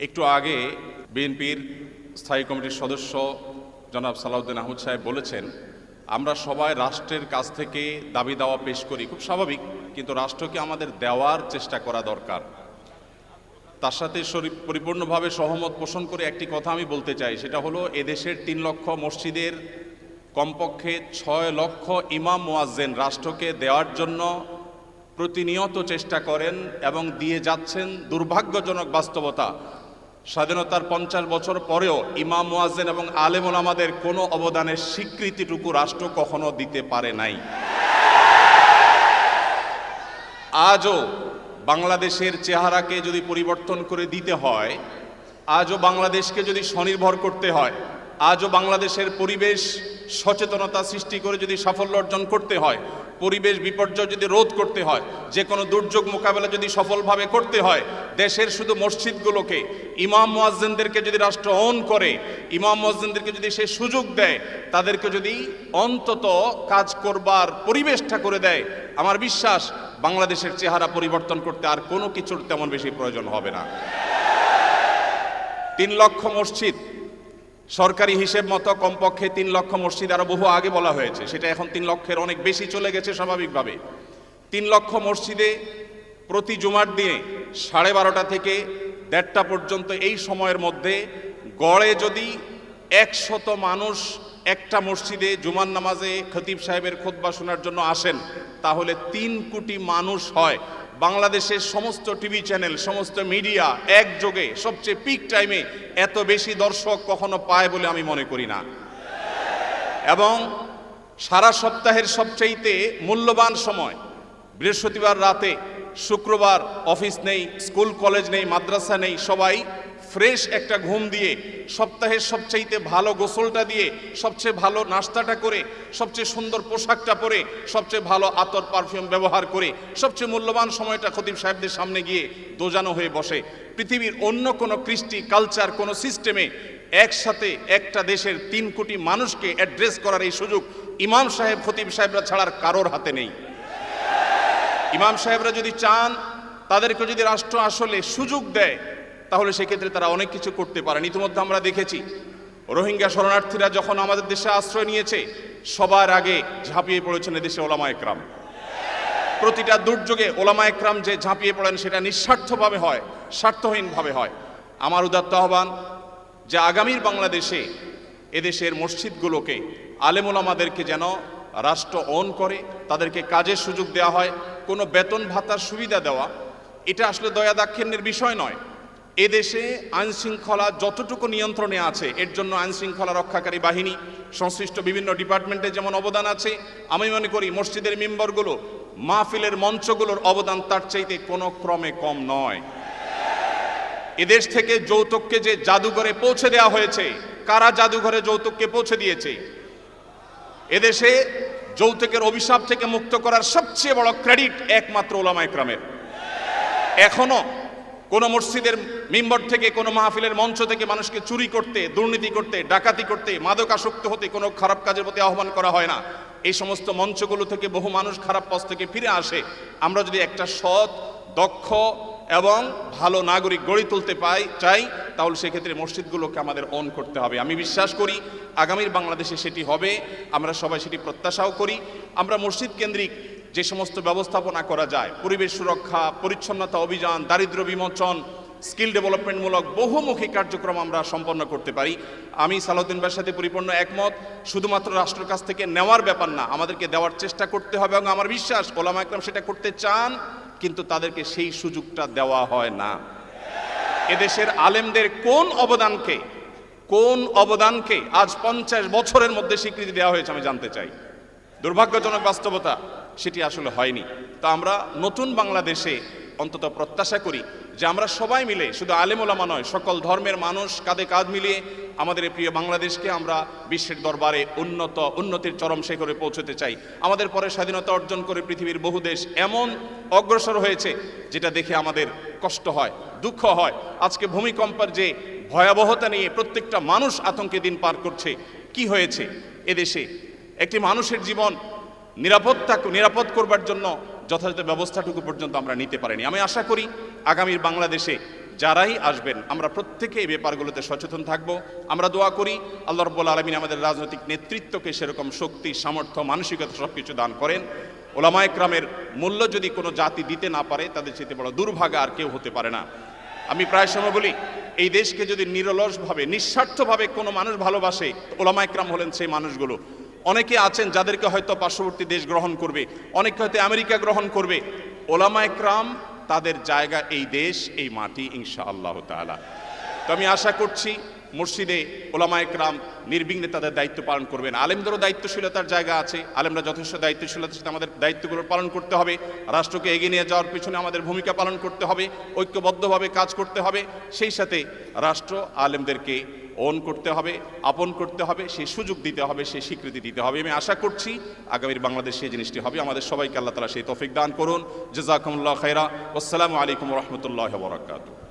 একটু আগে বিএনপির স্থায়ী কমিটির সদস্য জনাব সালাউদ্দিন আহমদ সাহেব বলেছেন, আমরা সবাই রাষ্ট্রের কাছ থেকে দাবি দাওয়া পেশ করি, খুব স্বাভাবিক, কিন্তু রাষ্ট্রকে আমাদের দেওয়ার চেষ্টা করা দরকার। তার সাথে পরিপূর্ণভাবে সহমত পোষণ করে একটি কথা আমি বলতে চাই, সেটা হলো এদেশের 3 লক্ষ মসজিদের কমপক্ষে 6 লক্ষ ইমাম মুয়াজ্জিন রাষ্ট্রকে দেওয়ার জন্য প্রতিনিয়ত চেষ্টা করেন এবং দিয়ে যাচ্ছেন। দুর্ভাগ্যজনক বাস্তবতা, স্বাধীনতার 50 বছর পরেও ইমাম মুয়াজ্জিন এবং আলেম ওলামাদের কোনো অবদানের স্বীকৃতিটুকু রাষ্ট্র কখনো দিতে পারে নাই। আজও বাংলাদেশের চেহারাকে যদি পরিবর্তন করে দিতে হয়, আজও বাংলাদেশকে যদি স্বনির্ভর করতে হয়, আজও বাংলাদেশের পরিবেশ সচেতনতা সৃষ্টি করে যদি সাফল্য অর্জন করতে হয়, পরিবেশ বিপর্যয় যদি রোধ করতে হয়, যে কোনো দুর্যোগ মোকাবেলা যদি সফলভাবে করতে হয়, দেশের শুধু মসজিদগুলোকে ইমাম মুয়াজ্জিনদেরকে যদি রাষ্ট্র অন করে, ইমাম মুয়াজ্জিনদেরকে যদি সে সুযোগ দেয়, তাদেরকে যদি অন্তত কাজ করবার পরিবেশটা করে দেয়, আমার বিশ্বাস বাংলাদেশের চেহারা পরিবর্তন করতে আর কোনো কিছুর তেমন বেশি প্রয়োজন হবে না। 3 লক্ষ মসজিদ সরকারি হিসেব মতো কমপক্ষে 3 লক্ষ মসজিদ, আরো বহু আগে বলা হয়েছে, সেটা এখন 3 লক্ষের অনেক বেশি চলে গেছে স্বাভাবিকভাবে। 3 লক্ষ মসজিদে প্রতি জুমার দিনে 12:30 থেকে 1:30 পর্যন্ত এই সময়ের মধ্যে গড়ে যদি 100 মানুষ একটা মসজিদে জুমার নামাজে খতিব সাহেবের খুতবা শোনার জন্য আসেন, তাহলে 3 কোটি মানুষ হয়। বাংলাদেশের সমস্ত টিভি চ্যানেল, সমস্ত মিডিয়া একযোগে সবচেয়ে পিক টাইমে এত বেশি দর্শক কখনো পায় বলে আমি মনে করি না। এবং সারা সপ্তাহের সবচাইতে মূল্যবান সময় বৃহস্পতিবার রাতে, শুক্রবার অফিস নেই, স্কুল কলেজ নেই, মাদ্রাসা নেই, সবাই ফ্রেশ একটা ঘুম দিয়ে, সপ্তাহের সবচাইতে ভালো গোসলটা দিয়ে, সবচেয়ে ভালো নাস্তাটা করে, সবচেয়ে সুন্দর পোশাকটা পরে, সবচেয়ে ভালো আতর পারফিউম ব্যবহার করে, সবচেয়ে মূল্যবান সময়টা খতিব সাহেবদের সামনে গিয়ে দোজানো হয়ে বসে। পৃথিবীর অন্য কোনো কৃষ্টি, কালচার, কোনো সিস্টেমে একসাথে একটা দেশের 3 কোটি মানুষকে অ্যাড্রেস করার এই সুযোগ ইমাম সাহেব, খতিব সাহেবরা ছাড়ার কারোর হাতে নেই। ইমাম সাহেবরা যদি চান, তাদেরকে যদি রাষ্ট্র আসলে সুযোগ দেয়, তাহলে সেক্ষেত্রে তারা অনেক কিছু করতে পারেন। ইতিমধ্যে আমরা দেখেছি, রোহিঙ্গা শরণার্থীরা যখন আমাদের দেশে আশ্রয় নিয়েছে, সবার আগে ঝাঁপিয়ে পড়েছেন এদেশে ওলামা একরাম। প্রতিটা দুর্যোগে ওলামা একরাম যে ঝাঁপিয়ে পড়েন, সেটা নিঃস্বার্থভাবে হয়, স্বার্থহীনভাবে হয়। আমার উদাত্ত আহ্বান যে আগামীর বাংলাদেশে এদেশের মসজিদগুলোকে, আলেম ওলামাদেরকে যেন রাষ্ট্র অন করে, তাদেরকে কাজের সুযোগ দেওয়া হয়। কোনো বেতন ভাতার সুবিধা দেওয়া, এটা আসলে দয়া দাক্ষিণ্যের বিষয় নয়। এদেশে আইনশৃঙ্খলা যতটুকু নিয়ন্ত্রণে আছে, এর জন্য আইনশৃঙ্খলা রক্ষাকারী বাহিনী, সংশ্লিষ্ট বিভিন্ন ডিপার্টমেন্টে যেমন অবদান আছে, আমি মনে করি মসজিদের মিম্বরগুলো, মাহফিলের মঞ্চগুলোর অবদান তার চাইতে কোনো ক্রমে কম নয়। এদেশ থেকে যৌতুককে যে জাদুঘরে পৌঁছে দেওয়া হয়েছে, কারা জাদুঘরে যৌতুককে পৌঁছে দিয়েছে? এদেশে যৌতুকের অভিশাপ থেকে মুক্ত করার সবচেয়ে বড় ক্রেডিট একমাত্র ওলামা একরামের। এখনো কোনো মসজিদের মিম্বর থেকে, কোনো মাহফিলের মঞ্চ থেকে মানুষকে চুরি করতে, দুর্নীতি করতে, ডাকাতি করতে, মাদকাসক্ত হতে, কোনো খারাপ কাজের প্রতি আহ্বান করা হয় না। এই সমস্ত মঞ্চগুলো থেকে বহু মানুষ খারাপ পথ থেকে ফিরে আসে। আমরা যদি একটা সৎ, দক্ষ এবং ভালো নাগরিক গড়ে তুলতে চাই, তাহলে সেক্ষেত্রে মসজিদগুলোকে আমাদের অন করতে হবে। আমি বিশ্বাস করি আগামীর বাংলাদেশে সেটি হবে, আমরা সবাই সেটি প্রত্যাশাও করি। আমরা মসজিদ কেন্দ্রিক যে সমস্ত ব্যবস্থাপনা করা যায়, পরিবেশ সুরক্ষা, পরিচ্ছন্নতা অভিযান, দারিদ্র্য বিমোচন, স্কিল ডেভেলপমেন্টমূলক বহুমুখী কার্যক্রম আমরা সম্পন্ন করতে পারি। আমি সালাউদ্দিন ভাইয়ের সাথে পরিপূর্ণ একমত। শুধুমাত্র রাষ্ট্রের কাছ থেকে নেওয়ার ব্যাপার না, আমাদেরকে দেওয়ার চেষ্টা করতে হবে, এবং আমার বিশ্বাস ওলামা একরাম সেটা করতে চান, কিন্তু তাদেরকে সেই সুযোগটা দেওয়া হয় না। এদেশের আলেমদের কোন অবদানকে আজ 50 বছরের মধ্যে স্বীকৃতি দেওয়া হয়েছে আমি জানতে চাই। দুর্ভাগ্যজনক বাস্তবতা, সেটি আসলে হয়নি। তা আমরা নতুন বাংলাদেশে অন্তত প্রত্যাশা করি যে আমরা সবাই মিলে, শুধু আলেম ওলামা নয়, সকল ধর্মের মানুষ কাঁধে কাঁধ মিলিয়ে আমাদের প্রিয় বাংলাদেশকে আমরা বিশ্বের দরবারে উন্নতির চরম শিখরে পৌঁছতে চাই। আমাদের পরে স্বাধীনতা অর্জন করে পৃথিবীর বহু দেশ এমন অগ্রসর হয়েছে, যেটা দেখে আমাদের কষ্ট হয়, দুঃখ হয়। আজকে ভূমিকম্পের যে ভয়াবহতা নিয়ে প্রত্যেকটা মানুষ আতঙ্কে দিন পার করছে, কি হয়েছে এদেশে? একটি মানুষের জীবন নিরাপদ করবার জন্য যথাযথ ব্যবস্থাটুকু পর্যন্ত আমরা নিতে পারিনি। আমি আশা করি আগামীর বাংলাদেশে যারাই আসবেন আমরা প্রত্যেকে এই ব্যাপারগুলোতে সচেতন থাকব। আমরা দোয়া করি আল্লাহ রাব্বুল আলামিন আমাদের রাজনৈতিক নেতৃত্বকে সেরকম শক্তি, সামর্থ্য, মানসিকতা সব কিছু দান করেন। ওলামায়ে কেরামের মূল্য যদি কোনো জাতি দিতে না পারে তাদের চেয়ে বড় দুর্ভাগা আর কেউ হতে পারে না। আমি প্রায় সময় বলি এই দেশকে যদি নিরলসভাবে, নিঃস্বার্থভাবে কোনো মানুষ ভালোবাসে, ওলামায়ে কেরাম হলেন সেই মানুষগুলো। অনেকে আছেন যাদেরকে হয়তো পার্শ্ববর্তী দেশ গ্রহণ করবে, অনেকে হয়তো আমেরিকা গ্রহণ করবে। ওলামায়ে কেরাম তাদের জায়গা এই দেশ, এই মাটি, ইনশাআল্লাহ তাআলা। তো আমি আশা করছি মসজিদে ওলামায়ে কেরাম নির্বিঘ্নে তাদের দায়িত্ব পালন করবেন। আলেমদেরও দায়িত্বশীলতার জায়গা আছে, আলেমরা যথেষ্ট দায়িত্বশীলতার সাথে আমাদের দায়িত্বগুলো পালন করতে হবে। রাষ্ট্রকে এগিয়ে নিয়ে যাওয়ার পিছনে আমাদের ভূমিকা পালন করতে হবে, ঐক্যবদ্ধভাবে কাজ করতে হবে। সেই সাথে রাষ্ট্র আলেমদেরকে ওন করতে হবে, আপন করতে হবে, সেই সুযোগ দিতে হবে, সেই স্বীকৃতি দিতে হবে। আমি আশা করছি আগামীর বাংলাদেশ সেই জিনিসটি হবে। আমাদের সবাইকে আল্লাহ তাআলা সেই তৌফিক দান করুন। জাযাকুমুল্লাহু খাইরা। আসসালামু আলাইকুম ওয়া রাহমাতুল্লাহি ওয়া বারাকাতুহু।